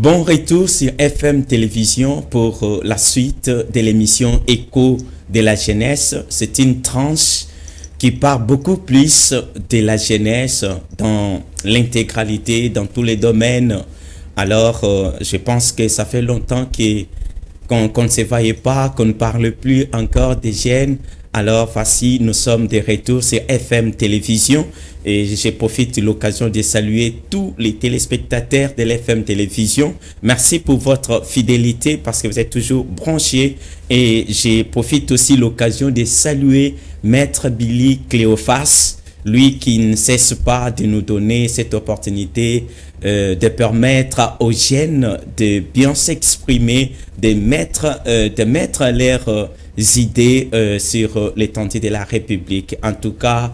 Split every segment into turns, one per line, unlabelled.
Bon retour sur FM Télévision pour la suite de l'émission Écho de la jeunesse. C'est une tranche qui parle beaucoup plus de la jeunesse dans l'intégralité, dans tous les domaines. Alors, je pense que ça fait longtemps qu'on ne se voyait pas, qu'on ne parle plus encore des jeunes. Alors, voici, nous sommes de retour sur FM Télévision et je profite de l'occasion de saluer tous les téléspectateurs de l'FM Télévision. Merci pour votre fidélité parce que vous êtes toujours branchés et je profite aussi de l'occasion de saluer Maître Billy Cléophas, lui qui ne cesse pas de nous donner cette opportunité de permettre aux jeunes de bien s'exprimer, de mettre leurs idées sur l'étendue de la République. En tout cas,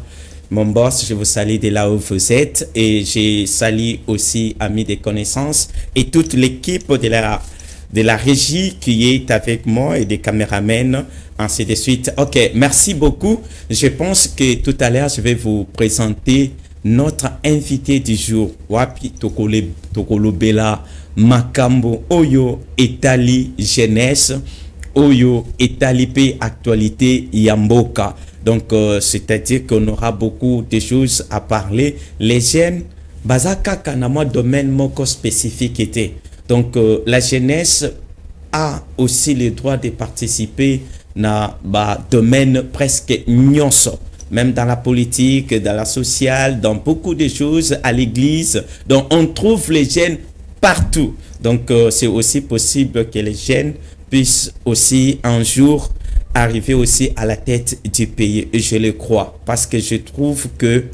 mon boss, je vous salue de là où vous êtes et je salue aussi amis de connaissances et toute l'équipe de la régie qui est avec moi et des caméramans, ainsi de suite. Ok, merci beaucoup. Je pense que tout à l'heure, je vais vous présenter notre invité du jour. Wapi Tokolobela Makambo Oyo Etali Jeunesse Oyo Etalipe Actualité Yamboka. Donc, c'est-à-dire qu'on aura beaucoup de choses à parler. Les jeunes, Bazaka Kanama domaine moko spécifique était. Donc, la jeunesse a aussi le droit de participer dans le domaine presque nyonso. Même dans la politique, dans la sociale, dans beaucoup de choses, à l'église. Donc, on trouve les jeunes partout. Donc, c'est aussi possible que les jeunes puissent aussi un jour arriver aussi à la tête du pays. Et je le crois. Parce que je trouve que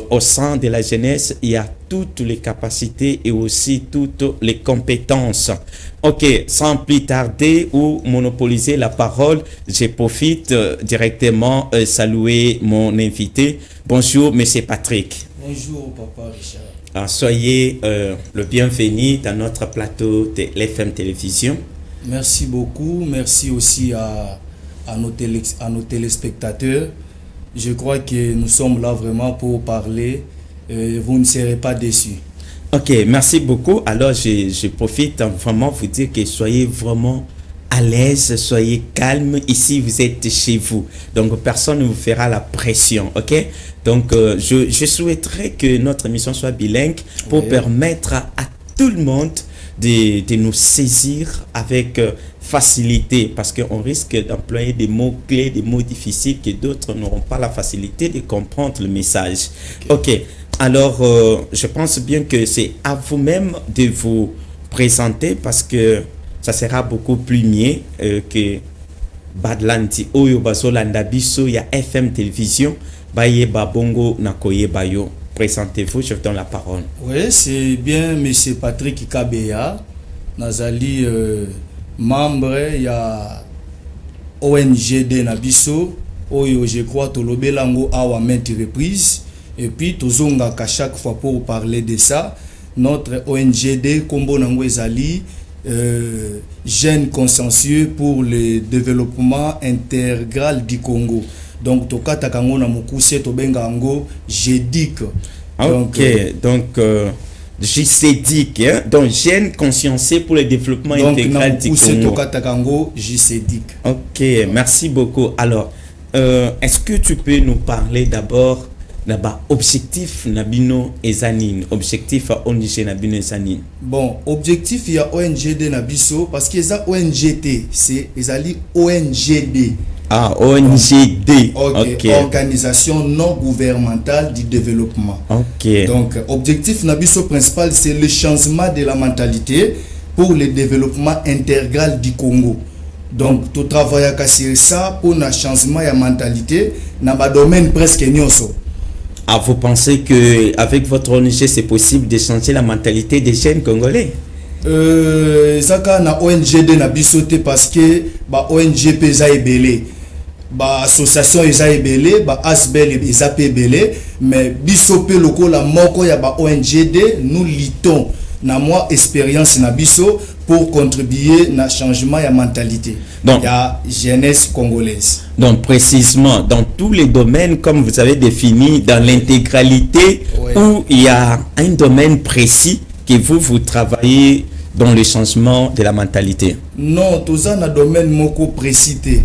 au sein de la jeunesse, il y a toutes les capacités et aussi toutes les compétences. Ok, sans plus tarder ou monopoliser la parole, je profite directement saluer mon invité. Bonjour, Monsieur Patrick.
Bonjour, Papa Richard.
Alors, soyez le bienvenu dans notre plateau de l'FM Télévision.
Merci beaucoup. Merci aussi à nos téléspectateurs. Je crois que nous sommes là vraiment pour parler. Vous ne serez pas déçus.
Ok, merci beaucoup. Alors, je profite vraiment vous dire que soyez vraiment à l'aise, soyez calme. Ici, vous êtes chez vous. Donc, personne ne vous fera la pression. Ok? Donc, je souhaiterais que notre émission soit bilingue pour permettre à tout le monde de nous saisir avec facilité, parce qu'on risque d'employer des mots-clés, des mots difficiles que d'autres n'auront pas la facilité de comprendre le message. Ok, alors je pense bien que c'est à vous-même de vous présenter parce que ça sera beaucoup plus mieux que Badlanti Oyo Bazolanda Biso, il y a FM Télévision, Baye Babongo Nakoye Bayo. Présentez-vous, je vous donne la parole.
Oui, c'est bien M. Patrick Kabeya, Nazali membre, il y a ONGD Nabiso, Oyo, je crois, Tolobelango Awa maintes reprises, et puis Tozonga à chaque fois pour parler de ça, notre ONGD, Kombo Nango Ezali, Jeunes Consciencieux pour le développement intégral du Congo. Donc, Tokata Kango na Mukuse Tobenga Ango, JEDIC.
Ok, donc JCDIC, hein? Donc Jeunes Consciencieux pour le développement intégral du Congo.
Tokata Kango, JCDIC.
Ok, merci beaucoup. Alors, est-ce que tu peux nous parler d'abord de l'objectif Nabino Ezanine, objectif à ONG Nabino Ezanine?
Bon, objectif il y a ONGD Nabiso parce que ça ONGT, c'est Ezali ONGD.
Ah, ONGD.
Ok. Organisation non gouvernementale du développement.
Ok.
Donc, objectif Nabiso principal, c'est le changement de la mentalité pour le développement intégral du Congo. Donc, tout travail sur ça pour le changement de la mentalité dans le domaine presque nyonso.
Ah, vous pensez qu'avec votre ONG, c'est possible de changer la mentalité des jeunes Congolais?
Zaka na ONGD na bisote parce que ba ONG pesa ebele, ba association eza ebele, ba asbel eza ebele, mais biso pe lokola moko ya ba ONGD nous luttons na moi expérience na biso pour contribuer na changement ya mentalité ya jeunesse congolaise.
Donc précisément dans tous les domaines comme vous avez défini dans l'intégralité où il y a un domaine précis que vous travaillez dans le changement de la mentalité?
Non, tous un domaine moko précité.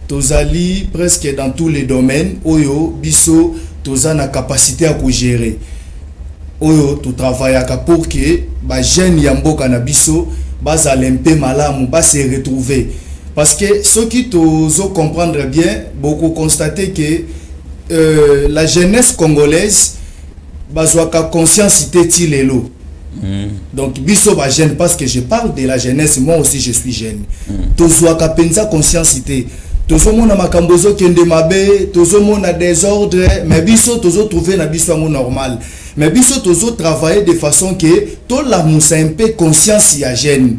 Tous ali presque dans tous les domaines. Oyo biso tous na capacité à gérer. Oyo tu travaille pour que ba jeune yamboka na biso baza lempe malamu ba se retrouver. Parce que ceux qui t'osent comprendre bien, beaucoup constater que la jeunesse congolaise bazwaka conscience teti lelo. Donc biso ba jeune, parce que je parle de la jeunesse, moi aussi je suis jeune. Tozwaka penza conscience té. Tozo mona makambozo kende mabe, tozo mona désordre, mais biso tozo trouver na biso mo normal. Mais biso tozo travailler de façon que to la musa un peu conscience ya jeune.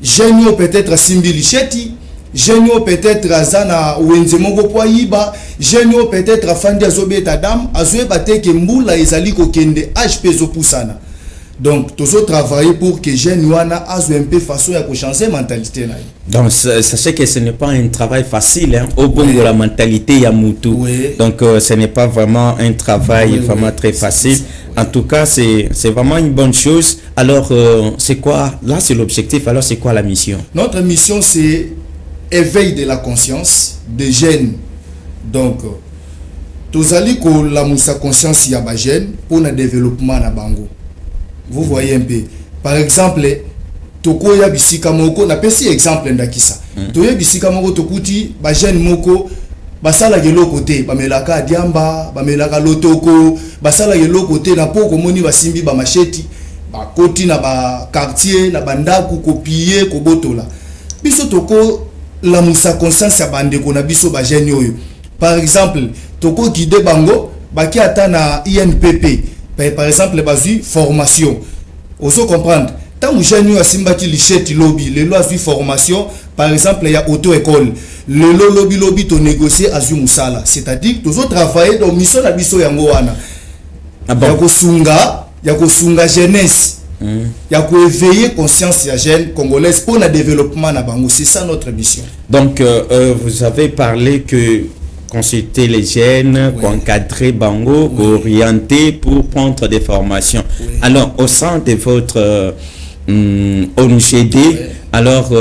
Jeune peut-être simbi licheti, jeune peut-être azana wenze mongo poiba, jeune peut-être afandi azobeta dam, azoe bate ke mbula ezali ko kende HP zo pusana. Donc toujours travailler pour que jeune wana azo un peu façon ya ko changer mentalité na.
Donc sachez que ce n'est pas un travail facile hein, au bon de la mentalité ya mutu. Donc ce n'est pas vraiment un travail vraiment très facile. En tout cas, c'est vraiment une bonne chose. Alors c'est quoi là, c'est l'objectif. Alors c'est quoi la mission?
Notre mission c'est éveil de la conscience des jeunes. Donc tozali ko la musa conscience ya ba jeune pour le développement na bango. Vous voyez un peu. Par exemple, toko ya bisika moko na pesi exemple ndakisa. Toya bisika moko tokuti ba jeune moko basala yelo côté bamelaka diamba, bamelaka lotoko, basala yelo côté na poko moni basimbi ba macheti, ba koti na ba quartier na bandaku copier ko botola. Biso toko la musa conscience ya bande ko na biso ba jeune yoyo. Par exemple, toko guider bango baki ata na INPP. Par exemple, les formation. Oso comprendre. Tant que jeune a simbati licheti lobby, les lois de formation, par exemple, il y a auto-école. Le lobby to négocier à musala. C'est-à-dire que tous autres travaillent dans mission na biso yango wana. Yako sunga jeunesse. Yako éveiller conscience ya jeune congolaise pour le développement na bango. C'est ça notre mission.
Donc vous avez parlé que consulter les jeunes, encadrer bango, orienter pour prendre des formations. Alors, au sein de votre ONGD, alors,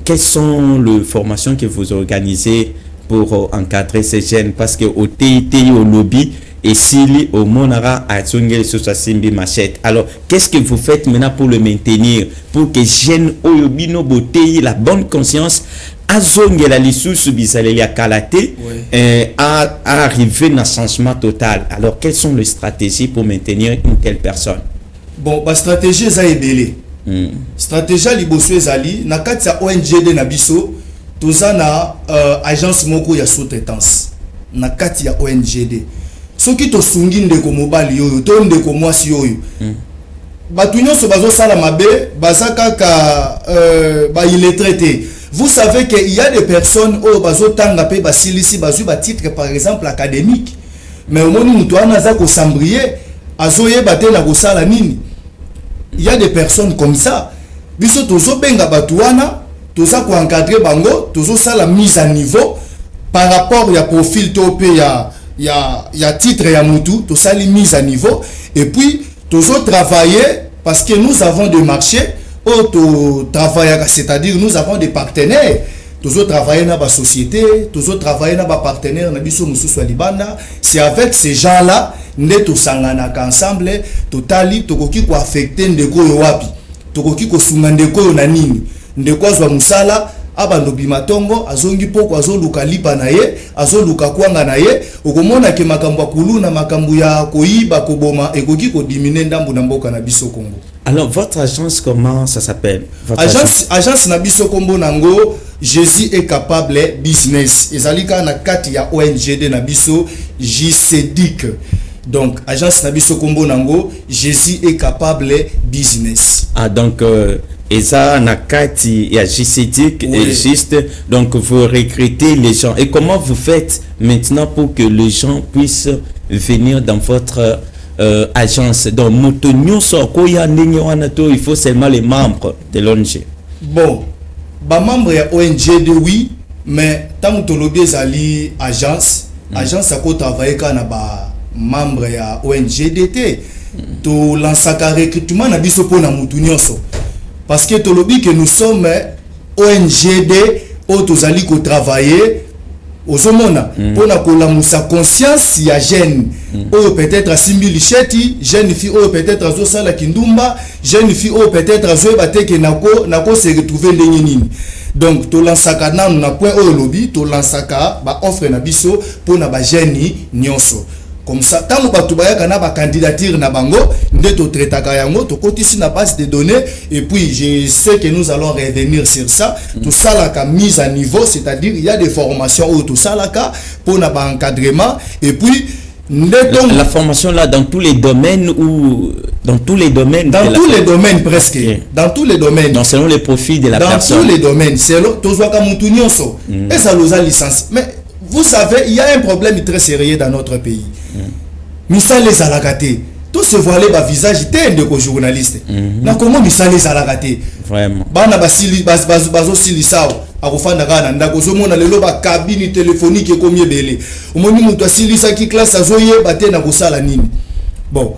quelles sont les formations que vous organisez pour encadrer ces jeunes? Parce que au TIT, au lobby, et s'il au Monara, à Tsungel, Simbi Machette. Alors, qu'est-ce que vous faites maintenant pour le maintenir? Pour que jeunes, Oyobino, Boté, la bonne conscience, azongela lisusu bisaleli akalate à arriver dans un changement total. Alors quelles sont les stratégies pour maintenir une telle personne?
Bon, la stratégie est ebele. Stratégie liboso ezali na kati ya ONGD na biso toza na agence moko ya sous-traitance na kati ya ONGD. Soki to sungi ndeko mobali yoyo to ndeko mwasi yoyo. Batu nyonso bazo sala mabe bazaka ka ba illettré. Vous savez qu'il y a des personnes au bazo tanga pe basilisi bazu ba titre par exemple académique, mais au moment où toi naza ko sambrier azoye baté na ko sala nini. Il y a des personnes comme ça. Biso tozo benga batuana, toza ko encadrer bango, tozo sala mise à niveau par rapport ya profil topé ya titre ya mutu, to sali mise à niveau et puis tozo travailler parce que nous avons des marchés. C'est-à-dire nous avons des partenaires. Tous autres travaillent dans la société, tous autres travaillent dans les partenaires. C'est avec ces gens-là que nous sommes ensemble. Totali, tokoki ko affecter ndeko yo wapi. Tokoki ko sunga ndeko na nini. Ndeko azwa musala abando bimatongo azongi poko azoluka lipa na ye, azoluka kwanga na ye. Okomona ke makambo kulu na makambo ya koyiba koboma ekoki ko diminuer ndambu na mboka na biso Congo.
Alors votre agence, comment ça s'appelle?
Agence Nabiso Kombo Nango, Jésus est capable business. Ezalika na kati ya ONGD Nabiso JCDIC. Donc agence Nabiso Kombo Nango, Jésus est capable business.
Ah donc Eza na kati ya JCDIC existe. Donc vous recrutez les gens. Et comment vous faites maintenant pour que les gens puissent venir dans votre agence? Donc il faut seulement les membres de l'ONG.
Bon, les membres de l'ONG oui, mais tant que l'ONG ali agence a travaillé avec les membres de l'ONG DT. To lansaka recrutement na biso pona mutu nyonso. parce que tolobi que nous sommes ONGD où tozali ko travailler ozomona pona kolamusa conscience ya jeune ou peut-être asimbi licheti, jeune fille ou peut-être azo sala kindumba, jeune fille ou peut-être azo bateke nako se retrouver ndenge nini. Donc to lansaka na point au lobby to lansaka ba offre na biso pona ba jeune nyonso. Comme ça, tant que tu as candidature na bango, nde to traitaka yango, to kotisi na base de données, et puis je sais que nous allons revenir sur ça. Tout ça la mise à niveau, c'est-à-dire il y a des formations où tout ça là pour na ba encadrement, et puis
la formation là dans tous les domaines ou dans tous les domaines.
Dans tous les domaines presque. Okay. Dans tous les domaines.
Donc selon les profils de la personne.
Dans tous les domaines. Selon tozwaka mutu nyonso. Et ça nous a licence. Mais vous savez, il y a un problème très sérieux dans notre pays. Misal les alagaté. Tout se voiler bas visage était de journaliste. Na comment misal les alagaté.
Vraiment.
Bana basili bazo silisao. Akofanda kana ndako zomona lelo ba cabine téléphonique comme belé. Omoni mutu asilisa ki classe azoye baté na kosala nini. Bon,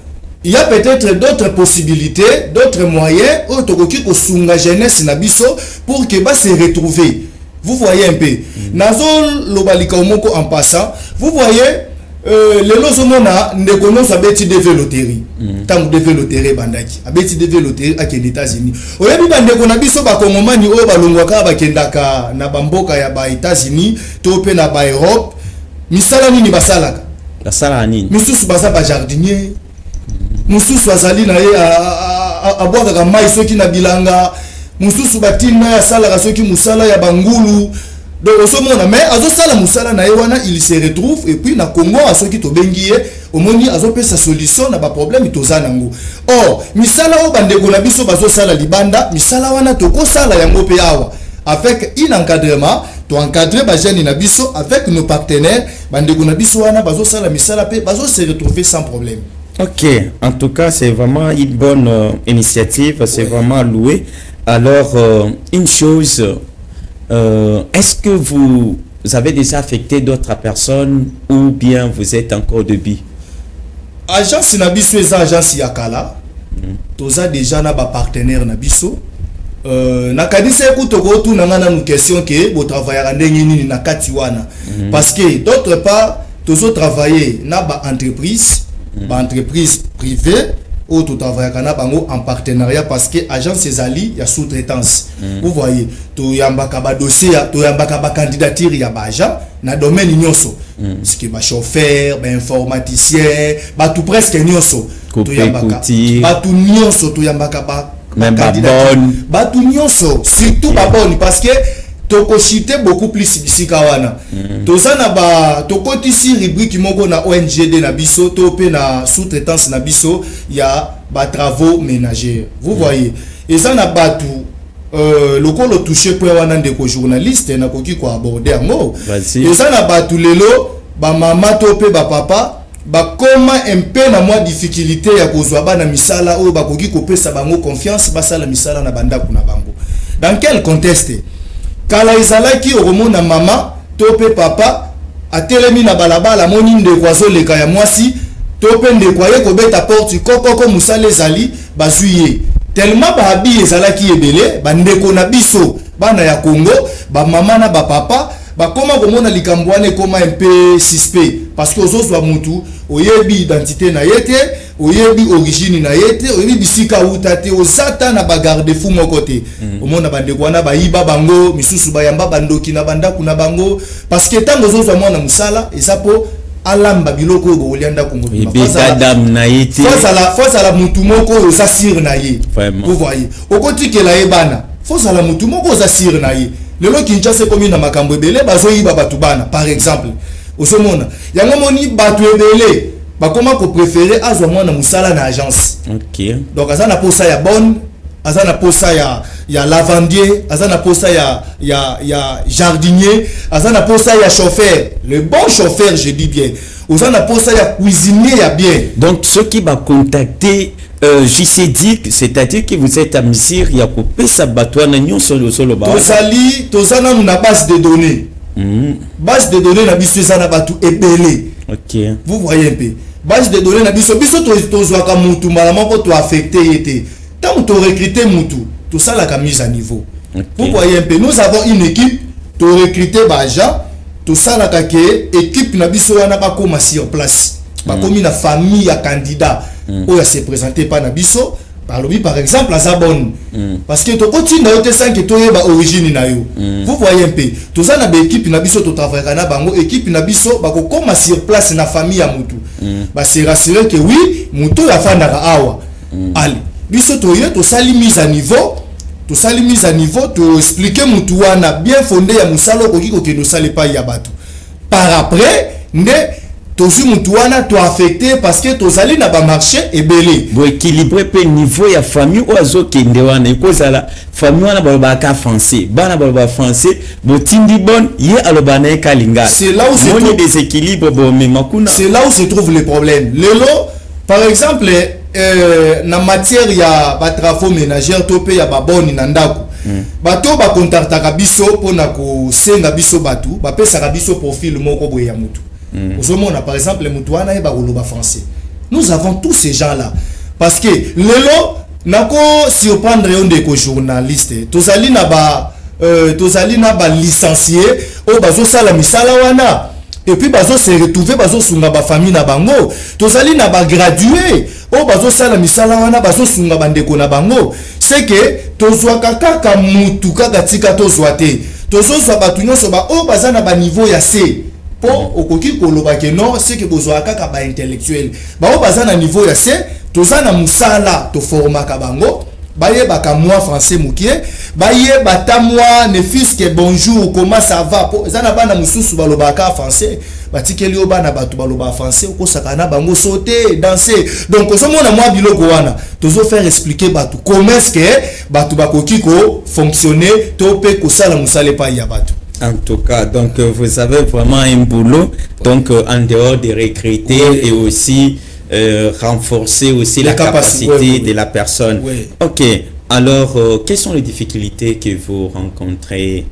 il y a peut-être d'autres possibilités, d'autres moyens au tokoki ko sunga jeunesse na biso pour que ba se retrouver. Vous voyez un peu. Nazo lobalika omoko en passant, vous voyez les lozomona ndekono sabeti de veloterie. Tant de veloterie bandaki. Abeti de veloterie à les États-Unis. Oyebi bandeko na biso ba kongomani o balongwaka ba kendaka na bamboka ya ba États-Unis, to pe na ba Europe. Misala nini basalaka?
Basala nini?
Misusu baza ba jardinier. Mususu azali na ye a boire ka mai soki na bilanga. Mususu batina ya sala soki musala ya bangulu. Donc osomona mais azo sala musala na yewana il se retrouve et puis na Congo asoki to bengiye omoni azo pesa solution na ba problème toza nango. Or misala o bandeko na biso bazo sala libanda misala wana to ko sala yango pe awa avec un encadrement to encadrer ba jeune na biso avec nos partenaires bandeko na biso wana bazo sala misala pe bazo se retrouver sans problème.
Ok, en tout cas c'est vraiment une bonne initiative, c'est vraiment loué. Alors une chose, est-ce que vous avez déjà affecté d'autres personnes ou bien vous êtes encore au début?
Agence Nabiso et agence Yakala, tous a déjà na ba partenaire Nabiso. Na kadise kutoko tu na ngana nous question que vous travaillez ndenge nini na katiwana parce que d'autre part tous autres travailler na ba entreprise, ba entreprise privée ou tout travail en partenariat parce que agence Ezali ya sous-traitance. Vous voyez, to yambaka ba dossier, to yambaka ba candidature ya ba agent na domaine nyonso. Ce qui ba chauffeur, ba informaticien, ba tout presque nyonso. To yambaka. Ba tout nyonso to yambaka ba candidature. Ba tout nyonso, surtout ba bonne parce que toko cité beaucoup plus bisikawana. Tozana ba toko tisi rubrique moko na ONGD na biso to pe na sous-traitance na biso ya ba travaux ménagers. Vous voyez, et ça na batu lokolo touché pour wana ndeko journaliste na koki ko aborder ngo. Et ça na batu lelo ba mama to pe ba papa ba koma un peu na moi difficulté ya kozwa bana misala o ba koki ko pesa bango confiance basala misala na banda kuna bango. Dans quel contexte? Kala izalaki oromona mama tope papa atelemi na balabala moni ndeko azoleka ya mwasi tope ndeko aye kobeta porte kokoko musale ezali bazuye tellement bahabi ezalaki ebele bandeko na biso bana ya Congo ba mama na ba papa bakoma komona likambo wana ekoma un peu suspect parce que ozozwa mutu oyebi identité na yete oyebi origine na yete oyebi bisika utate ozata na bagarde fou moko te omona bandeko wana bayiba bango misusu bayamba bandoki na bandako na bango parce que tango ozozwa mwana musala esapo alamba biloko go olianda Congo
Adam na yete
faut la mutu moko osasir na ye. Vous voyez okoti ke la ebana faut la mutu moko osasir na ye. Lelo Kinshasa komi na makambo ebele bazoyiba batu bana par exemple osomona yango moni batu ebele bakoma ko préférer azwa mwana musala na agence.
OK.
Donc azana posa ya bonne, azana posa ya lavandier, azana posa ya jardinier, azana posa ya chauffeur, le bon chauffeur je dis bien. Azana posa ya cuisinier ya bien.
Donc ceux qui va contacter JCDIC, c'est-à-dire que vous êtes à Misir, il y a coupé sa batouane nyon sur le solo ba.
Tosali, tozana na base de données. Base de données na biso zana batu ebele.
OK.
Vous voyez un peu. Base de données na biso tozwaka mutu malama ko to affecté yete. Tant to recruter mutu, tout ça la mise à niveau.
Okay.
Vous voyez un peu, nous avons une équipe, tu recruter Baja, tout ça la équipe n'a pas comme sur place. Pas comme une famille à candidat où elle s'est présentée par Nabiso. Par exemple, à Zabon. Parce que tu continues à être que tu es origine. Vous voyez un peu. Tout ça, une équipe Nabiso, tu travailles avec équipe Nabiso, comme sur place na famille à Moutou. C'est rassuré que oui, Moutou a fait awa. Allez, biso tu es, tu sali mise à niveau. Tu sali mise à niveau, tu expliques Moutou on a bien fondé à Moussalo qui ne sale pas Yabatou. Par après, tozu mutuana to affecté parce que tozali na ba marché ebelé
bo équilibrer pe niveau ya famille ou azo kende wana ikozala famille wana ba ka français bana ba français bo tindi bon ye aloba na kalinga
c'est là où se
trouve déséquilibre bo me makuna
c'est là où se trouve le problème lelo par exemple na matière ya ba travaux ménagères to pe ya ba boni na ndako bato ba contactaka biso pona ko senga biso batu ba pesa biso profil moko boye ya mutu. Par exemple, les Moutouana et Barouloba français. Nous avons tous ces gens-là. Parce que Lelo, nako surprendre un des journalistes. Tozali na ba licencié, au bazo sala misala wana. Et puis bazo se retrouver bazo sunga ba famille na bango. Tozali na ba gradué, au bazo sala misala wana bazo sunga bandeko na bango. C'est que tozwa kaka mutu kaka tika tozwa te. Tozo so batunyo so ba o bazana ba niveau ya C. Pour okoki koloba ke non c'est que bozoa kaka ba intellectuel ba o baza na niveau ya C tozana musala to forma ka bango baye baka moi français mukie baye bata moi ne fils que bonjour comment ça va po zana bana mususu baloba ka français batikeli o bana batu baloba français ko sakana bango sauter danser donc ozomona moi biloko wana tozo faire expliquer batu comment est-ce que batu bakoki ko fonctionner to pe ko sala musale pa ya batu.
En tout cas, donc vous avez vraiment un boulot, donc en dehors de recruter et aussi renforcer aussi la capacité de la personne. Ok, alors quelles sont les difficultés que vous rencontrez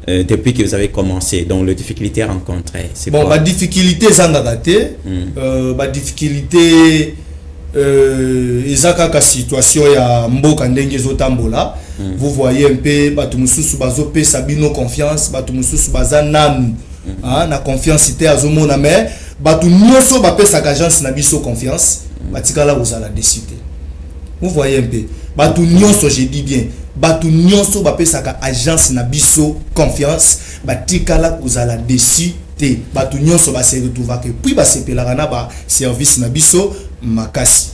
depuis que vous avez commencé? Donc les difficultés rencontrées, c'est
bon,
quoi?
Difficulté zangagate, difficulté ezaka situation ya mboka ndenge zotambola. Vous voyez un peu batumususu bazope sabino confiance batumususu bazanam na confiance ité azomona mais batu nyoso bapesa agence na biso confiance batikala ozala décider. Vous voyez un peu batu nyoso, je dis bien batu nyoso bapesa agence na biso confiance batikala ozala décider. Batu nyoso ba se retrouver que puis ba sepelaka na ba service na biso makasi.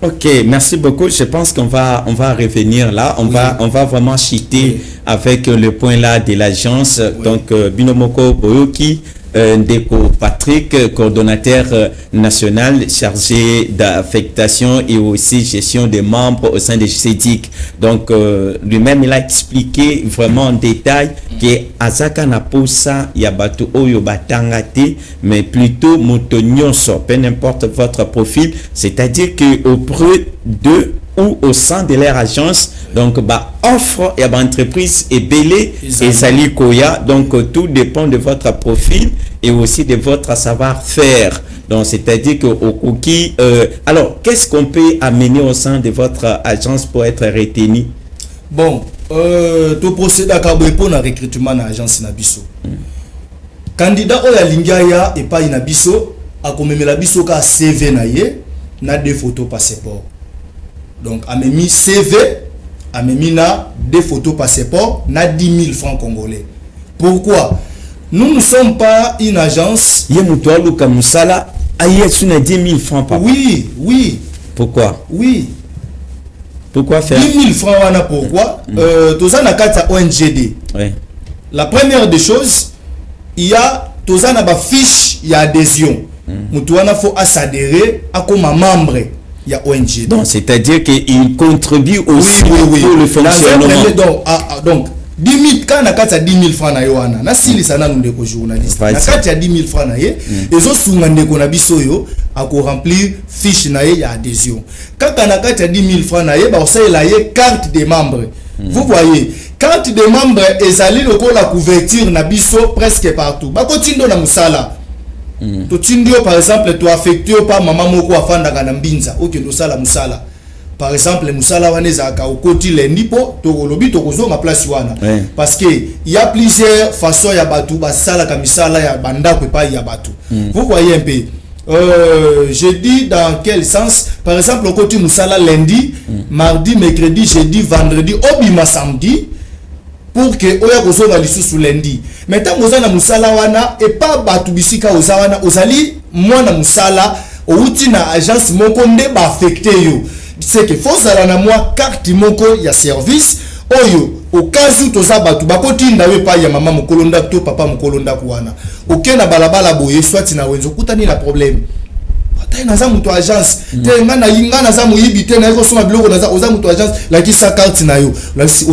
Ok, merci beaucoup. Je pense qu'on va revenir là. On va vraiment chiter avec le point là de l'agence. Donc Binomoko Boyoki, Ndeko Patrick, coordonnateur national chargé d'affectation et aussi gestion des membres au sein de CEDIC. Donc lui-même il a expliqué vraiment en détail que Azaka na posa yabatu oyo batangate, mais plutôt motonyoso, peu importe votre profil, c'est-à-dire que auprès de ou au sein de leur agence, donc bah offre et bah entreprise et belé et sali koya, donc tout dépend de votre profil et aussi de votre savoir-faire. Donc c'est-à-dire que au cookie alors qu'est-ce qu'on peut amener au sein de votre agence pour être retenu?
Bon, tout procédé à pour le recrutement dans l'agence Nabiso. Candidat oya lingaya et pas Nabiso a comme la biso ka CV naie na des photos passeport. Donc, a mis CV, a mis na des photos passeport, na 10 000 francs congolais. Pourquoi? Nous ne sommes pas une agence.
Yemoutoua Luka Moussala, aïe, tu n'as 10 000 francs par mois.
Oui, oui.
Pourquoi?
Oui.
Pourquoi faire
10 000 francs, voilà pourquoi. Tozana kata ONGD.
Oui.
La première des choses, il y a Tozana ba fiche, il y a adhésion. Moutouana faut s'adhérer à comme membre. Il y a ONG.
Donc, c'est-à-dire qu'il contribue aussi pour le fonctionnement.
Donc, 10 000, quand on a 10 000 francs, na sili sana nous des journalistes. Na kati ya 10 000 francs na ye, ezo sungande ko na biso yo, ako remplir fiche na ye ya adhésion. Quand on a kati ya 10 000 francs na ye, ba osay la ye carte des membres. Vous voyez, carte des membres ezali loko la couverture na biso presque partout. Ba kotindo na musala. To tindio par exemple to affecté par maman moko afanda kana mbinza oke do sala musala par exemple musala wana ezaka okoti lendi po tokolobi tokozonga place wana parce que il y a plusieurs façons ya batu basala ka misala ya bandako epai ya batu vous voyez un peu je dis dans quel sens par exemple okoti musala lundi mardi mercredi jeudi vendredi obima samedi pour que oya kozonga lisusu lundi maintenant mozana musala wana et pas batu bisika ozawana ozali mwana musala outi na agence moko nde ba affecté yo c'est que faut zala na moi carte moko ya service oyo au cas où toza batu bakotinda we pa ya mama mokolonda to papa mokolonda kuwana okena balabala boye soit na wenzo kutani na problème ata naza muto agence te ngana yinga naza muyibi te na ko soma biloko naza oza muto agence la ki sa carte na yo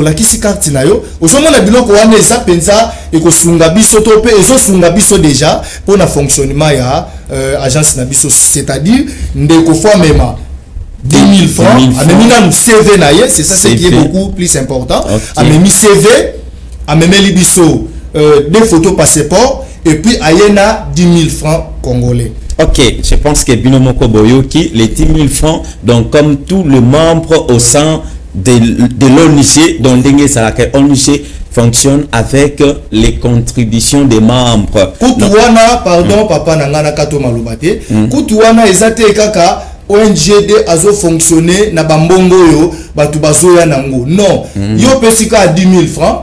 la ki si carte na yo osomona biloko wana eza penza ekosunga biso to pe ezosunga biso déjà pour na fonctionnement ya agence na biso c'est-à-dire ndeko fois mema 10 000 francs, à même CV naïe, c'est ça qui est beaucoup plus important. À même CV, à même libiso, des photos passeport, et puis ayena 10 000 francs congolais.
Ok, je pense que Binomoko Boyoki, les 10 000 francs, donc comme tous les membres au sein de l'ONG, dont l'ONG fonctionne avec les contributions des membres.
Kutuwana, pardon, papa nangana kato malubate, Kutuwana ezate kaka, ONGD azo fonctionner na bambongo yo batu bazoya nango non yo pesika à 10 000 francs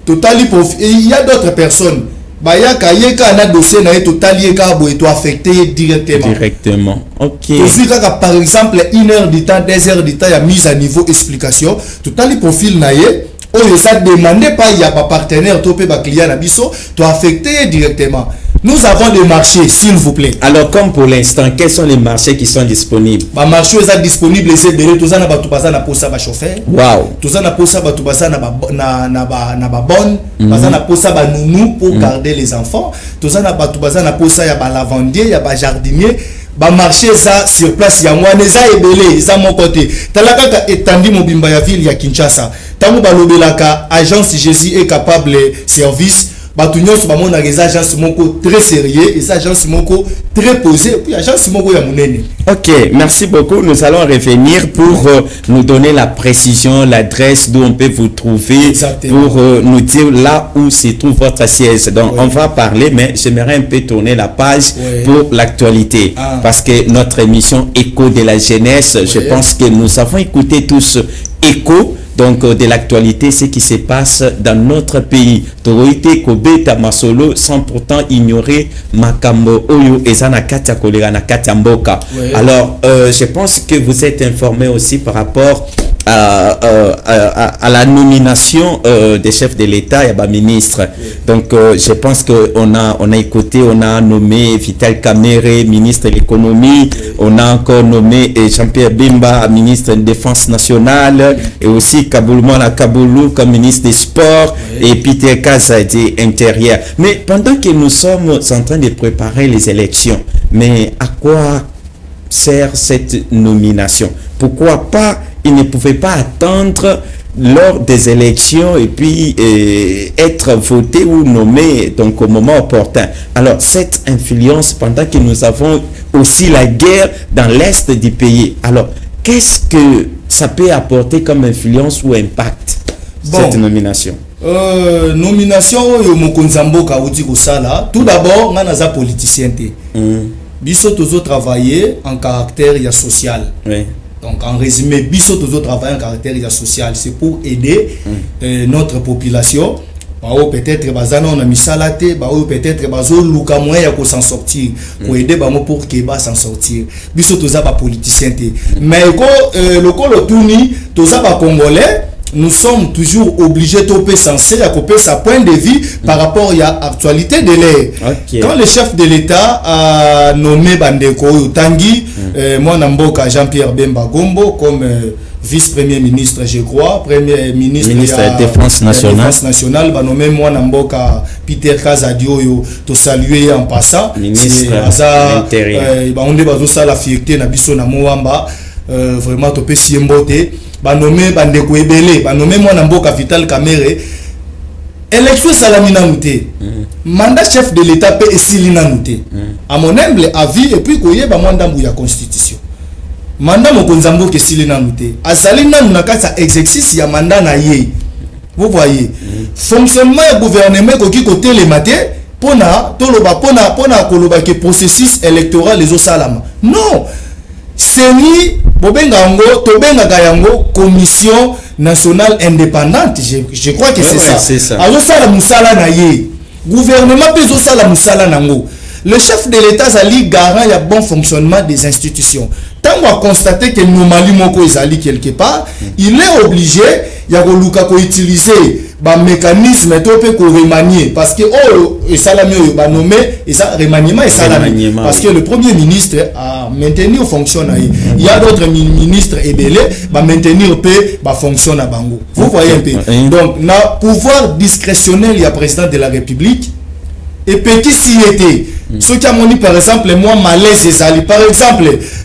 totali il y a d'autres personnes bayaka yeka na dossier na totali yeka bo eto affecté directement
ok
aussi kaka par exemple 1 heure du temps 2 heures du temps ya mise à niveau explication totali profil na ye oyo ça demandé pas il y a pas partenaire topé ba client na biso to affecté directement. Nous avons des marchés, s'il vous plaît.
Alors, comme pour l'instant, quels sont les marchés qui sont disponibles?
Les marchés sont disponibles, les aides, tous na batubaza na posa ba chauffeur.
Wow.
Tous na posa batubaza na ba bonne, baza na posa ba nounou pour garder les enfants. Tous na batubaza na posa ya ba lavandier, ya ba jardinier. Ba marché ça sur place ya mwana za ebele, za mon côté. Talaka étendue mobimba ya ville ya Kinshasa. Tamu balobelaka agence Jésus est capable service. Batunyos bamona les agences moko très sérieux et agence moko très posée puis agence moko ya munene.
Ok, merci beaucoup. Nous allons revenir pour nous donner la précision, l'adresse d'où on peut vous trouver. Exactement. Pour nous dire là où se trouve votre siège. Donc on va parler, mais j'aimerais un peu tourner la page pour l'actualité parce que notre émission Écho de la jeunesse, je pense que nous avons écouté tous Écho. Donc de l'actualité, ce qui se passe dans notre pays. Toroite Kobeta Masolo sans pourtant ignorer Makambo Oyo et Zanakatia Kolera Nakatia Mboka. Alors, je pense que vous êtes informé aussi par rapport à la nomination des chefs de l'État et ministre. Donc, je pense qu'on a écouté, on a nommé Vital Kamerhe, ministre de l'économie, on a encore nommé Jean-Pierre Bemba, ministre de la Défense nationale, et aussi Kaboulmana Kaboulou comme ministre des Sports, et Peter Kazadi intérieur. Mais pendant que nous sommes en train de préparer les élections, mais à quoi sert cette nomination? Pourquoi pas, il ne pouvait pas attendre lors des élections et puis être voté ou nommé donc au moment opportun. Alors cette influence pendant que nous avons aussi la guerre dans l'est du pays. Alors qu'est-ce que ça peut apporter comme influence ou impact cette nomination?
Nomination yo mokonzamboka uti kosala. Tout d'abord, nga naza politicien te. Biso tozo travailler en caractère social. Oui. Donc en résumé, biso tozo travailler en caractère social, c'est pour aider notre population. Peut-être bazana on a mis salate, peut-être bazo luka moyen ya s'en sortir, pour aider bamo pour que ba s'en sortir. Biso toza ba politicien te. Mais le colo tourni, toza ba congolais. Nous sommes toujours obligés de penser à couper sa point de vue par rapport à l'actualité de l'air. Quand le chef de l'État a nommé Bandeko Tanguy, moi Namboka Jean-Pierre Bemba Gombo comme vice-premier ministre, je crois, premier ministre
de la Défense
nationale, bah nommé moi Namboka Peter Kazadio, to saluer en passant.
Ministre de l'Intérieur.
On est basé sur la fierté na biso na Moamba, vraiment to pesi mbote. Ba nommé Bandeko Ebele, ba nommé moi Namboka Vital Kamerhe. Élection salamina nouté. Mandat chef de l'État peut esilina nouté. À mon humble avis et puis koye ba mandat ya constitution. mandat mokonzambo ke sili nanu te azali nanu na kati ya exercice ya mandat na ye. Vous voyez, fonctionnement du gouvernement qui côté les matés pona koloba que processus électoral les osalama. Non, c'est ni bobengango tobenga gayango commission nationale indépendante. Je crois que c'est ça. Alors ça la musala na ye. Gouvernement peso sala musala nango. Le chef de l'État zali garant ya bon fonctionnement des institutions. Tant on a constaté que Nomali moko ezali quelque part, il est obligé ya koluka ko utiliser ba mécanisme to pe ko remanier parce que et salami yo ba nommé et ça remaniement et salami parce que le premier ministre a maintenu fonction na il y a d'autres ministres ebele ba maintenir pe ba fonction na bango. Vous voyez un peu. Donc na pouvoir discrétionnel il y a président de la République et petit s'y était ce qui a moni par exemple moi malaise ezali par exemple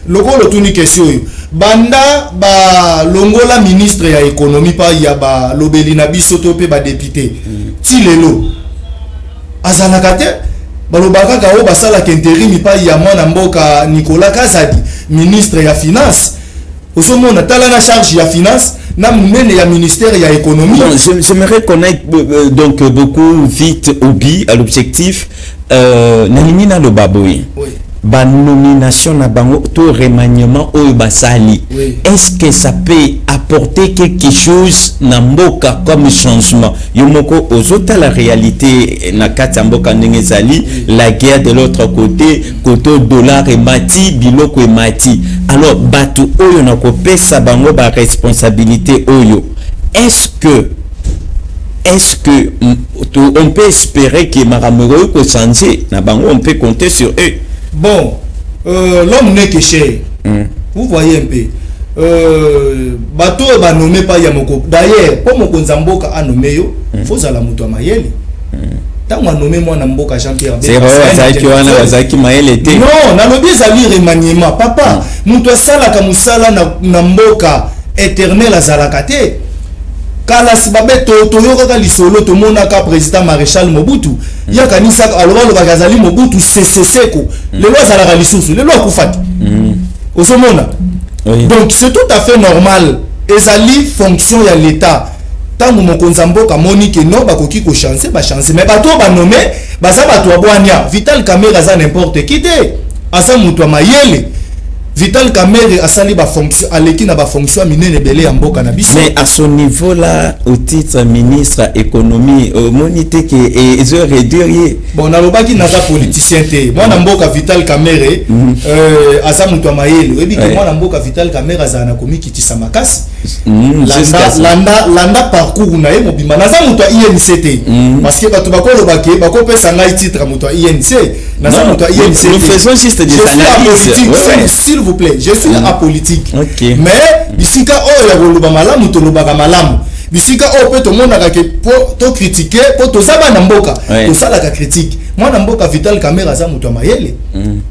le tuni question banda ba longola ministre ya économie pa ya ba lobeli na biso to pe ba député ti lelo azalakate balobaka ka o basala intérim pa ya mwana mboka Nicolas Kazadi ministre ya finance osomona tala na charge ya finance na munene ya ministère ya économie.
J'aimerais connaître donc beaucoup vite obi à l'objectif nalimina le baboui. Oui. Ba nomination na bango to remaniement au basali. Oui. Est-ce que ça peut apporter quelque chose na mboka comme changement? Yomoko ozota la réalité na kati mboka ndengezali la guerre de l'autre côté koto dollar et mati biloko et mati. Alors batu oyo na kopesa bango ba responsabilité oyo. Est-ce que on peut espérer que Maramero peut changer na bango, on peut compter sur eux?
Bon, l'homme n'est que cher. Vous voyez un peu. Bateau va nommer pas Yamoko. D'ailleurs, pour mon Konzamboka a nommé yo, faut ça la mutua mayele. Tant on a nommé moi Namboka Jean-Pierre.
C'est vrai, Zaki wana Wazaki mayele était.
Non, na lobi zali remaniement. Papa, mutua sala kamusala na mboka éternel azalakate. Kala sibabe toyoka ka lisolo to monaka président maréchal Mobutu ya kanisa alors le bagazali Mobutu seko le loi za la lisusu le loi kufati osomona. Donc c'est tout à fait normal ezali fonction ya l'état tant mokonza mboka moni que non bakoki ko chancer ba chancer mais bato ba nommer baza bato abwania Vital Kamerhe za n'importe qui te asa mutu mayele Vital Kamerhe a sali ba fonction aleki na ba fonction minene belé ya mboka na biso.
Mais à ce niveau là au titre ministre économie monité que ils ont réduit.
Bon na lobaki na za politicien te. Moi na mboka Vital Kamerhe asa mutu mayele ebi que moi na mboka Vital Kamerhe za na komi kitisa makasi. Landa parcours na ye mobimba na za mutu INC te. Parce que bato bakolo bake bako pesa ngai titre mutu INC na za mutu INC.
Nous faisons juste des
analyses. Vous plaît, je suis apolitique. Okay. Mais bisika o ya goluba malamu to lobaka malamu. Bisika o peut to mona ka to critiquer, pour to saba na mboka, to sala ka critique. Moi na mboka Vital Kamerhe za mutu mayele.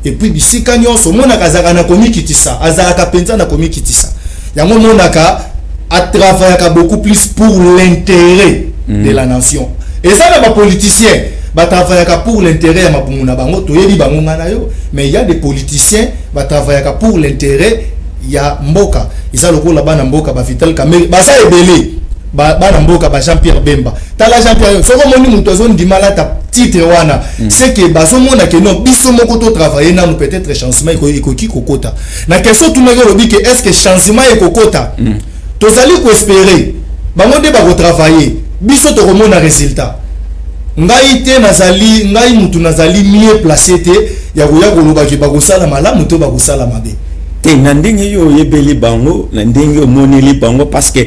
Et puis bisika nyonso mona ka zaka na komi kitisa, azaka penza na komi kitisa. Yango mona ka a travailler beaucoup plus pour l'intérêt de la nation. Et ça na ba politicien ba travailler pour l'intérêt ya mabunguna bango to yebi bango ngana yo, mais il y a des politiciens ba travailler pour l'intérêt ya mboka. Isa lokola bana mboka ba Vital Kamerhe ba sa ebele bana mboka ba Jean-Pierre Bemba tala Jean-Pierre soko moni mutu azoni dimala ta titre wana c'est que bazo mona que non biso moko to travailler na peut-être changement ekoki kokota na question tout le monde que est-ce que changement ekokota tozali ko espérer bango de ba ko travailler biso to komona résultat ngai te nazali ngai mutu nazali mieux placé te ya koloba ke bakosala malamu to bakosala mabe
te na ndenge yo yebeli bango na ndenge yo moneli bango parce que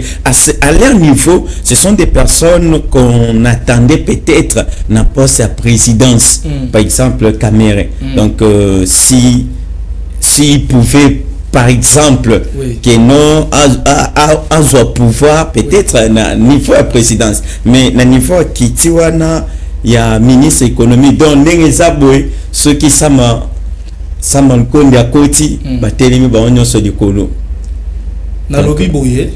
à leur niveau ce sont des personnes qu'on attendait peut-être na poste à présidence par exemple Kamerhe donc si pouvait par exemple que non à pouvoir peut-être na niveau à présidence mais na niveau kitiwana ya ministre économie donc ndenge zabwe ceux qui sama nkondi akoti batelemi ba onyo so dikolo
na lobi boye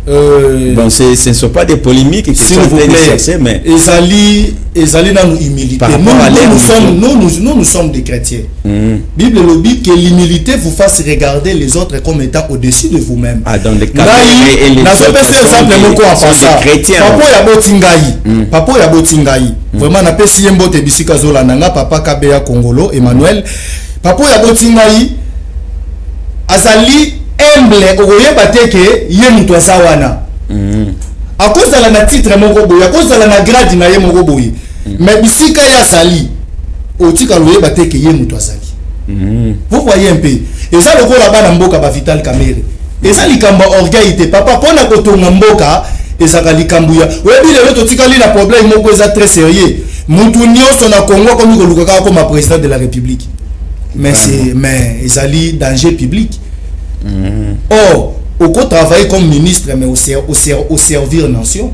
Bon, ce ne sont pas des polémiques que
s'il vous plaît, chercher, mais Ezali dans l'humilité. Nous sommes des chrétiens. Bible le dit que l'humilité vous fasse regarder les autres comme étant au-dessus de vous-même.
Ah, dans les cas
Papa ya botingai. Vraiment na pesi yembo te bisika zola nanga papa Kabeya Kongolo Emmanuel. Papa ya botingai azali humble okoyeba te ke ye mutu azawana. Akozala na titre moko boye, akozala na grade na ye moko boye. Mais bisika ya sali otika loyeba te ke ye mutu azali. Vous voyez un peu. Et ça le la bana mboka ba Vital Kamerhe. Et ça likamba orgueil te papa pona kotonga mboka et ça likambuya. Webi le to tikali na problème moko eza très sérieux. Mutu nyonso na Congo comme ko comme président de la République. Mais c'est ezali danger public. Or, au co travailler comme ministre mais au servir nation.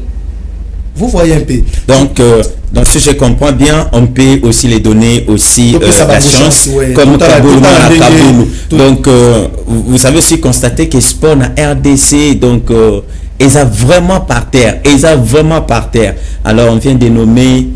Vous voyez un peu.
Donc si je comprends bien, on peut aussi les donner aussi la chance, ouais, comme Kaboulou. Donc vous avez aussi constaté que sport na RDC, donc ils sont vraiment par terre. Alors on vient de nommer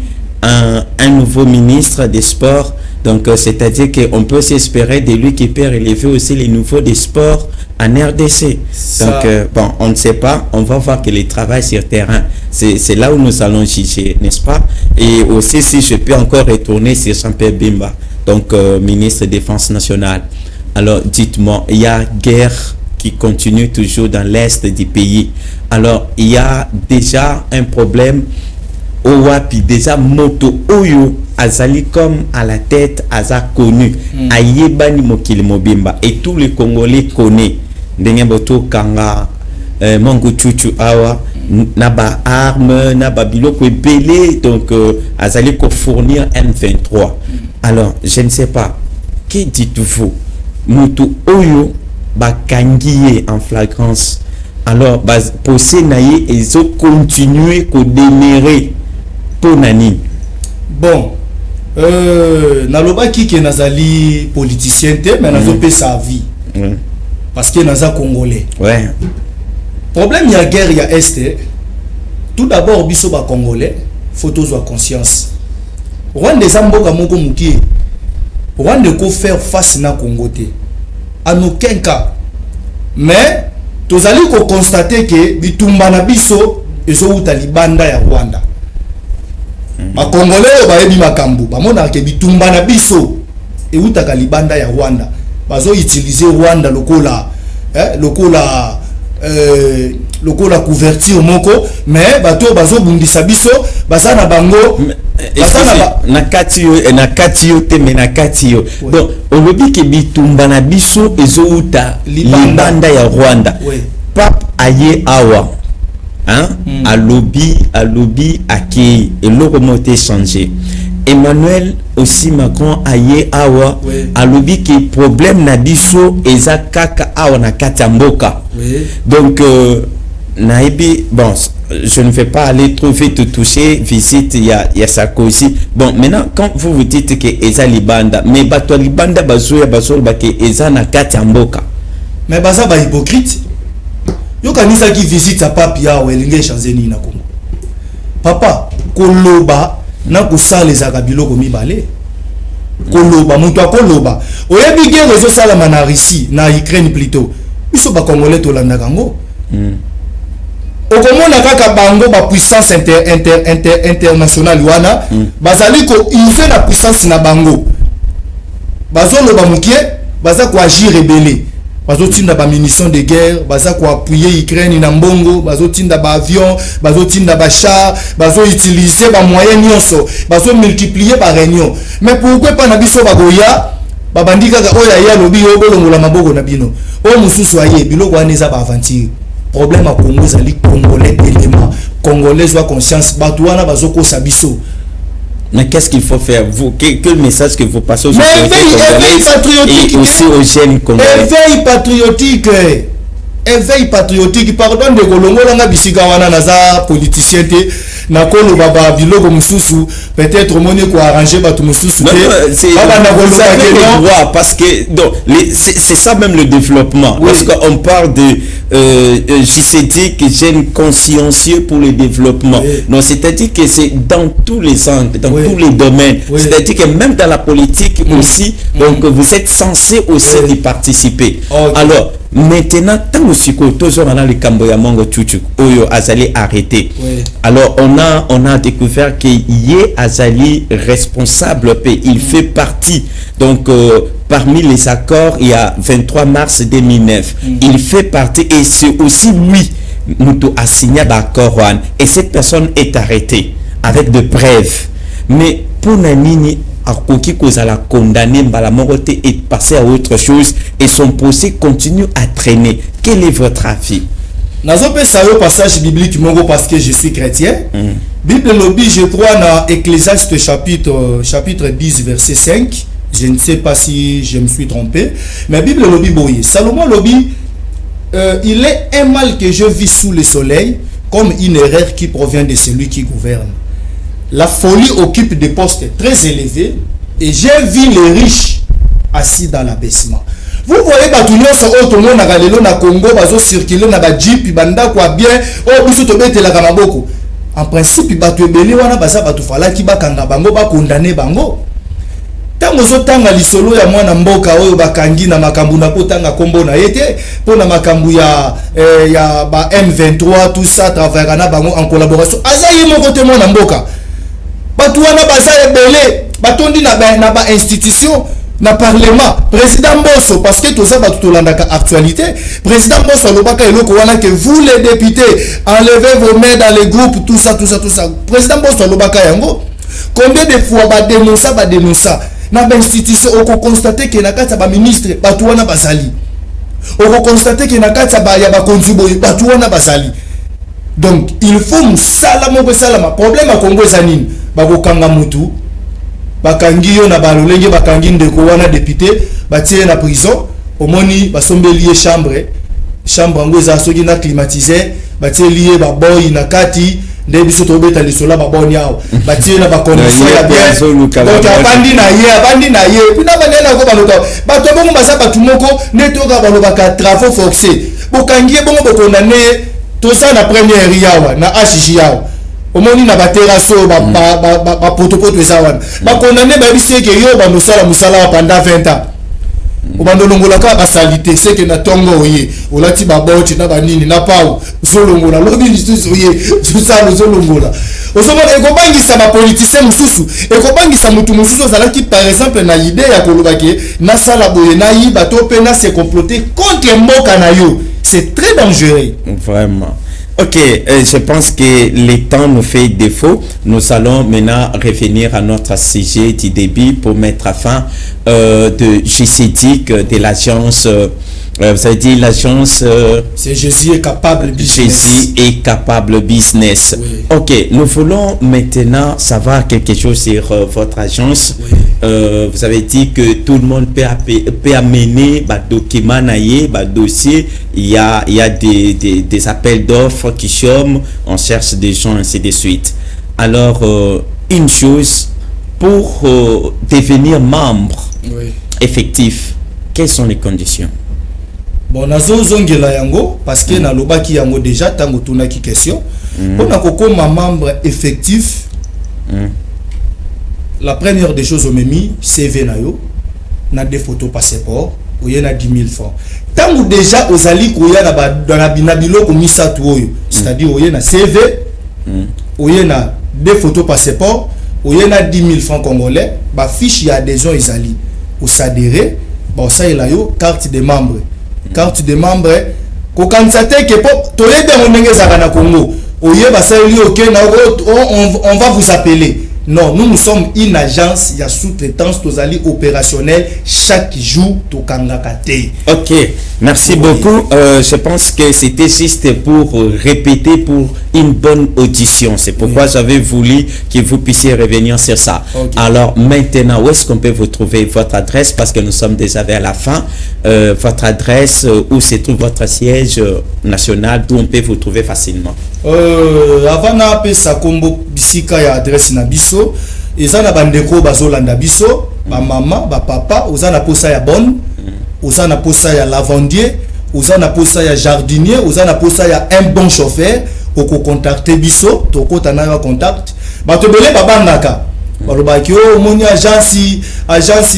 un nouveau ministre des sports. Donc c'est-à-dire qu'on peut s'espérer de lui qui peut relever aussi les niveaux des sports en RDC. Donc bon, on ne sait pas, on va voir que le travail sur terrain, c'est là où nous allons juger, n'est-ce pas? Et aussi si je peux encore retourner sur Jean-Pierre Bemba, donc ministre de la Défense nationale. Alors dites-moi, il y a guerre qui continue toujours dans l'est du pays. Alors il y a déjà un problème Owapi, déjà moto Oyo azali comme à la tête aza connu ayebani mokili mobimba et tous les Congolais connaissent ndenge boto kanga Mongo Chuchu awa naba arme naba biloko ebele, donc azali ko fournir M23. Alors je ne sais pas, que dites-vous moto Oyo bakangiye en flagrance, alors posé naye ils ont continué ko dénérer pour nani.
Bon, naloba ki ke nazali politicien te, mais nazo pe sa vie. Parce que naza Congolais.
Ouais.
Problème ya guerre ya Est. Tout d'abord biso ba Congolais, faut avoir conscience. Rwanda zamboka moko muki. Rwanda ko faire face na Congo te. En aucun cas. Mais tozali ko constater que bitumba na biso ezo uta libanda ya Rwanda. Ma Congolais ba yebi makambu ba mona ke bitumba na biso e utaka libanda ya Rwanda bazo utiliser Rwanda lokola lokola couverture moko, mais bato bazo bundisa biso basana bango
nakati yo te me nakati yo. Donc olobi ke bitumba na biso ezo uta libanda ya Rwanda. Pap aye awa alobi akei et le remonté changé. Emmanuel aussi Macron aye awa alobi que problème na biso eza kaka awa na katamboka. Donc naibi bon, je ne vais pas aller trop vite toucher visite il y a Sarkozy. Bon, maintenant quand vous dites que eza libanda, mais bato libanda bazoya ba ke eza na katamboka,
mais baza ba hypocrite. Yo kanisa qui visite sa papia ou elinge chanzeni na Congo. Papa, koloba na kusala ezaka biloko mibale. Koloba, mutu akoloba. Oyebi guerre ezo sala na Russie, na Ukraine plutôt. Biso ba Congolais to landa kango. Okomona kaka bango ba puissance internationale wana, bazali ko ife na puissance na bango. Bazo loba mukie, baza ko agir rebelle. Bazo tinda ba munitions de guerre, baza ko appuyer Ukraine na mbongo, bazo tinda ba avion, bazo tinda ba char, bazo utiliser ba moyens nyonso, bazo multiplier ba réunion. Mais pourquoi pas na biso bagoya, ba bandika ka oya ya lobi yo bolongola maboko na bino. O mususu aye biloko aneza ba aventure. Problème à Congo zali Congolais élément. Congolais soit conscience bato wana bazo ko sabiso.
Mais qu'est-ce qu'il faut faire? Vous, quel message que vous passez aux
éveil patriotique
et aussi aux jeunes Congolais?
Éveil patriotique. éveil patriotique pardon de kolongola nga bisika wana naza politicien te na kolo baba biloko mususu peut-être moni ko arranger batu mususu te baba na kolo
droit parce que donc c'est ça même le développement parce qu'on parle de JCT que jeune consciencieux pour le développement. Non, c'est-à-dire que c'est dans tous les angles, dans tous les domaines. C'est-à-dire que même dans la politique aussi, donc vous êtes censé aussi y participer. Alors maintenant, tant que toujours on a le Camboya Mongo Tchouchou, Oyo Azali arrêté. Alors on a découvert que Yé Azali responsable, il fait partie donc parmi les accords il y a 23 mars 2009. Il fait partie et c'est aussi lui nous a signé d'accord et cette personne est arrêtée avec de preuves. Mais pour Nanini Akoki Kozala condamné Mbalamorote est passé à autre chose et son procès continue à traîner. Quel est votre avis?
Nazo pe sa yo passage biblique mongo parce que je suis chrétien. Bible lobby je crois dans Ecclésiaste chapitre 10 verset 5. Je ne sais pas si je me suis trompé, mais Bible lobby boye. Salomon lobby il est un mal que je vis sous le soleil comme une erreur qui provient de celui qui gouverne. La folie occupe des postes très élevés et j'ai vu les riches assis dans l'abaissement. Vous voyez, tout le monde a galelo na Congo, bazo circuler na ba jeep, banda kwa bien, oh biso to bete la kamaboko. En principe, batu ebele wana basa batu fala ki bakanga bango ba condamner bango. Tango zo tanga lisolo ya mwana mboka oyo bakangi na makambu na kotanga kombo na yete pona makambu ya ba M23 tout ça travailler na bango en collaboration. Azayi moko te mwana mboka. Batu wana basa ebele batondi na ba institution na parlement président Bosso parce que tout ça batu tolandaka actualité président Bosso lobaka eloko wana que vous les députés enlevez vos mains dans les groupes tout ça président Bosso lobaka yango combien de fois ba dénoncer na ba institution oko constater que na kata ba ministre batu wana basali oko constater que na kata ba ya ba contribuer batu wana basali. Donc il faut musalama problème à Congo zanine bako kanga mutu bakangi yo na balolenge bakangi ndeko wana député batie na prison omoni basombeli chambre ngo za soki na climatiser batie lié ba boy na kati nde biso to beta lisola ba boni yao batie na ba condition ya bien donc abandi na ye pina banena ko baloka bato bongo basa batu moko netoka baloba ka travaux forcés bokangi bongo bokondane to ça na première yawa na HJ yawa omoni na ba terrasso ba potopoto ezawana ba condamné ba bisi ke yo ba musala pendant 20 ans obandolongola ka ba salité c'est que na tongo oye olati ba boti na ba nini na pau zolongola lobi lisusu oye susalo zolongola osomo ekobangisa ba politicien mususu ekobangisa mutu mususu azalaki par exemple na idée ya koloba ke na sala boye na yi bato pe na se comploter contre mboka na yo. C'est très dangereux.
Vraiment. Ok, je pense que le temps nous fait défaut. Nous allons maintenant revenir à notre sujet du début pour mettre fin de GCTIC, de l'agence, vous avez dit l'agence...
c'est Jésus est capable business.
Jésus est capable business. Oui. Ok, nous voulons maintenant savoir quelque chose sur votre agence. Oui. Vous avez dit que tout le monde peut amener des documents, des dossiers. Il y a des appels d'offres qui chôment, on cherche des gens, ainsi de suite. Alors, une chose, pour devenir membre effectif, quelles sont les conditions?
Bon, nazo zongela yango parce que na lobaki yango déjà tango tunaki question. Pour na kokoma membre effectif, la première des choses au memi CV na yo, na des photos passeport, ou y a 10 000 francs. Tango déjà aux ali koya na binabilo komisa tuoyo, c'est-à-dire ou y a CV, ou y a des photos passeport, ou y a 10 000 francs congolais, ba fiche y a adhésion izali, ou s'adhérer, bon ça y a yo carte de membre. Carte de membre ko kanzate ke pop tolebe onenge zaka na Congo oye basali OK na on va vous appeler Non, nous sommes une agence, il y a sous-traitance, tozali opérationnel chaque jour to kangakate.
Ok, merci beaucoup. Je pense que c'était juste pour répéter pour une bonne audition. C'est pourquoi j'avais voulu que vous puissiez revenir sur ça. Okay. Alors maintenant, où est-ce qu'on peut vous trouver votre adresse, parce que nous sommes déjà vers la fin. Votre adresse, où se trouve votre siège national, d'où on peut vous trouver facilement.
Avant na sa combo bisika ya adresse na biso, ezana bandeko bazolanda biso, ba mama, ba papa, ozana posa ya bonne, ozana posa ya lavandier, ozana posa ya jardinier, ozana posa ya un bon chauffeur, oko contacter biso, toko tanaka contact, bato belé babandaka. Balobaki o moni agence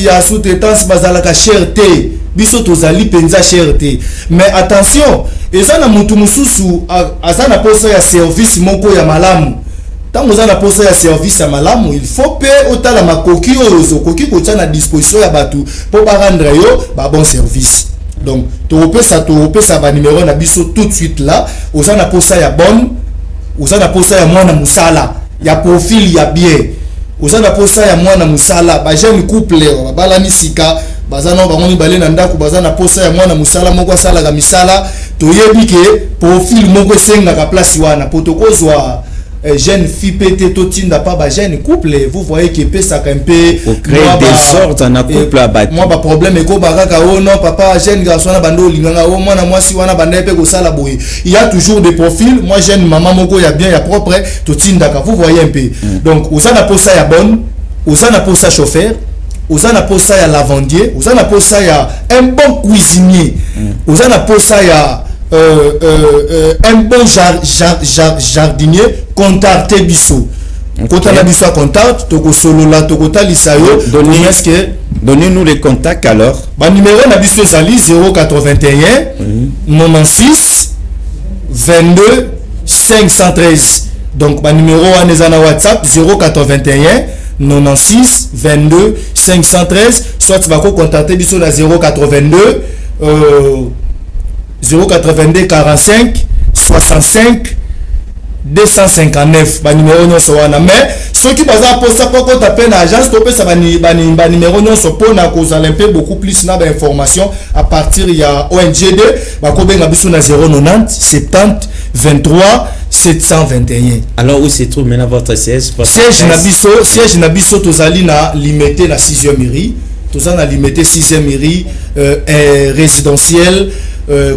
ya sous-traitance bazalaka cherté. Biso tozali penza cherté. Mais attention, ezana mutu mususu azana posa ya service moko ya malamu. Tant ozana posa ya service ya malamu, il faut pe otala makoki ozo koki kotia na disposition ya batu pour ba rendre yo ba bon service. Donc to ça ba numéro na biso tout de suite là, ozana posa ya bonne, ozana posa ya mwana musala, ya profil ya bien. Ozana posa ya mwana musala, ba jeune couple bala misika bazana bango mibale na ndako bazana posa ya mwana musala moko sala ga misala toyebi ke profil moko senga ka place wana potokozwa jeune fille pété totinda pas ba jeune couple, vous voyez que pesa ka un peu
créer des sortes en couple abat.
Moi ba problème ko baraka oh non papa jeune garçon na bando linganga oh mwana mwasi wana banda pe ko sala boye. Il y a toujours des profils, moi jeune maman moko ya bien ya propre totinda ka, vous voyez un peu. Donc osana posa ya bonne, osana posa chauffeur, osana posa ya lavandier, osana posa ya un bon cuisinier, osana posa ya un bon jardinier, contactez biso. Quand on a biso contact, toko solo la toko talisayo.
Donnez-nous les contacts alors.
Ba numéro na biso ezali 081 96 22 513. Donc ba numéro wana eza na WhatsApp 081 96 22 513. Soit bako contacter biso na 082 082 45 65 259 ba numéro nyonso wana. Mais ceux qui baza posa poko taper na agence to pesa ba numéro nyonso pona ko zalempe beaucoup plus na ba information à partir ya ONGD ba ko benga biso na 090 70 23 721.
Alors où se trouve maintenant votre siège?
Siège na biso tozali na limité na 6e mairie, tozana limité 6e mairie résidentiel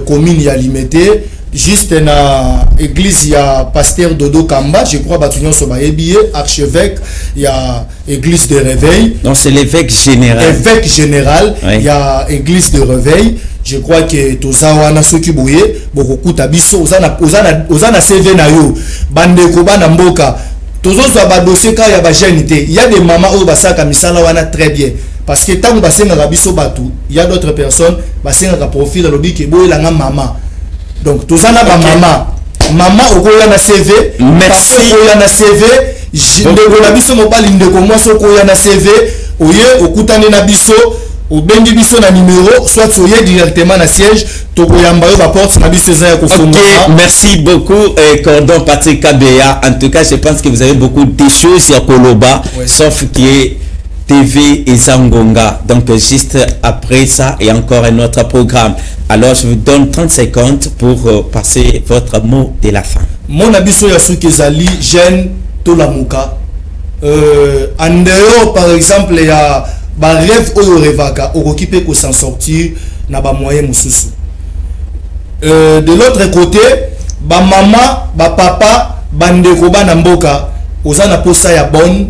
commune ya limité. Juste na église ya pasteur Dodo Kamba, je crois batunyo so baebié archevêque ya église de réveil.
Donc c'est l'évêque général.
Évêque général, il y a église de réveil. Je crois que tozawana soki boye beaucoup tabiso ozana CV na yo bande ko bana mboka tozo so ba dossier ka ya ba jeune té. Il y a des mamans au basaka misala wana très bien parce que tant basenga biso batu, il y a d'autres personnes basenga ka profil lobi ke boye la maman. Donc tout ça là maman okoya na CV,
merci
okoya na CV, ndeko na biso mobali ndeko mwasi okoya na CV, oye okutane na biso, obengi biso na numéro, soit oye directement na siège, tokoyamba yo ba porte na biso za ya kofonga.
OK, merci beaucoup Cordon Patrick Kabea. En tout cas, je pense que vous avez beaucoup de choses sur Koloba, sauf qui est TV et Zangonga. Donc juste après ça et encore un autre programme. Alors je vous donne 30 secondes pour passer votre mot de la fin.
Mon abisso yasuki zali jeune tolamuka. En dehors par exemple il y a ba rêve oyo revaka okokipe ko s'en sortir na ba moyen mususu. De l'autre côté ba mama ba papa bandeko bana mboka ozana posa ya bonne,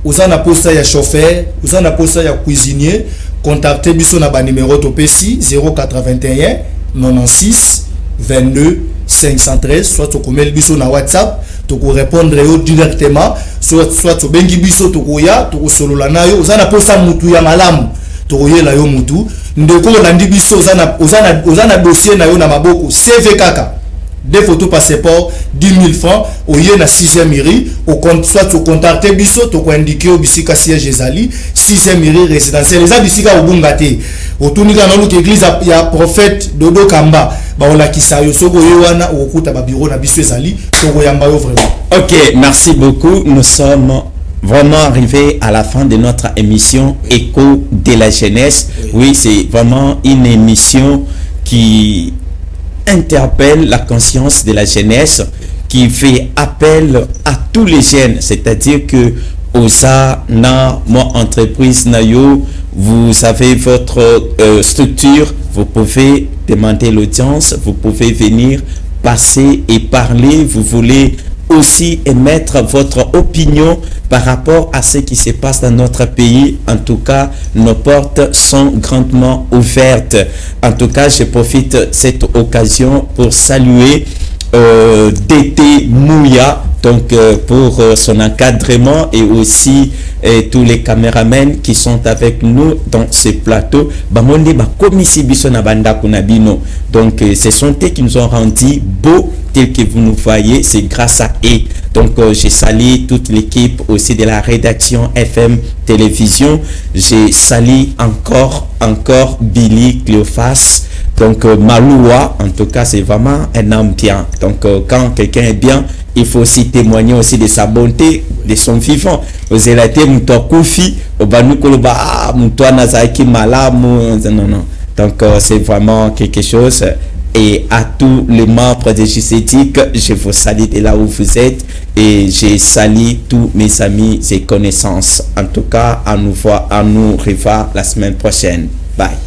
ozana posa ya chauffeur, ozana posa ya cuisinier, contactez biso na ba numéro topesi 081 96 22 513, soit to komel biso na WhatsApp to ko répondre yo directement, soit to bengi biso to koya to solola na yo, ozana posa mutu ya malamu to koyela yo mutu ndeko landi biso ozana dossier na yo na maboko CV kaka. Des photos passeport 10 000 francs au yé na 6e mairie au compte soit au contacter biso to ko indiquer au bisika siège ezali 6e mairie résidentielle les bisika au bungate au tunika na luki église ya prophète Dodo Kamba ba ola kisayo soko yewana okuta ba bureau na biso ezali to ko yamba yo vraiment.
OK, merci beaucoup. Nous sommes vraiment arrivé à la fin de notre émission Écho de la jeunesse. Oui, c'est vraiment une émission qui interpelle la conscience de la jeunesse, qui fait appel à tous les jeunes, c'est-à-dire que OSA, na, mon entreprise, nayo, vous avez votre structure, vous pouvez demander l'audience, vous pouvez venir passer et parler, vous voulez aussi émettre votre opinion par rapport à ce qui se passe dans notre pays. En tout cas, nos portes sont grandement ouvertes. En tout cas, je profite de cette occasion pour saluer DT Mouya, donc pour son encadrement, et aussi tous les caméramens qui sont avec nous dans ce plateau. Donc ce sont eux qui nous ont rendu beaux tels que vous nous voyez, c'est grâce à eux. Donc je salue toute l'équipe aussi de la rédaction FM Télévision. Je salue encore Billy Cléophas. Donc Maloua, en tout cas, c'est vraiment un homme bien. Donc quand quelqu'un est bien, il faut aussi témoigner aussi de sa bonté, de son vivant. Vous avez été Koufi, non. Donc c'est vraiment quelque chose. Et à tous les membres de JCétique, je vous salue de là où vous êtes, et je salue tous mes amis et connaissances. En tout cas, à nous revoir la semaine prochaine. Bye.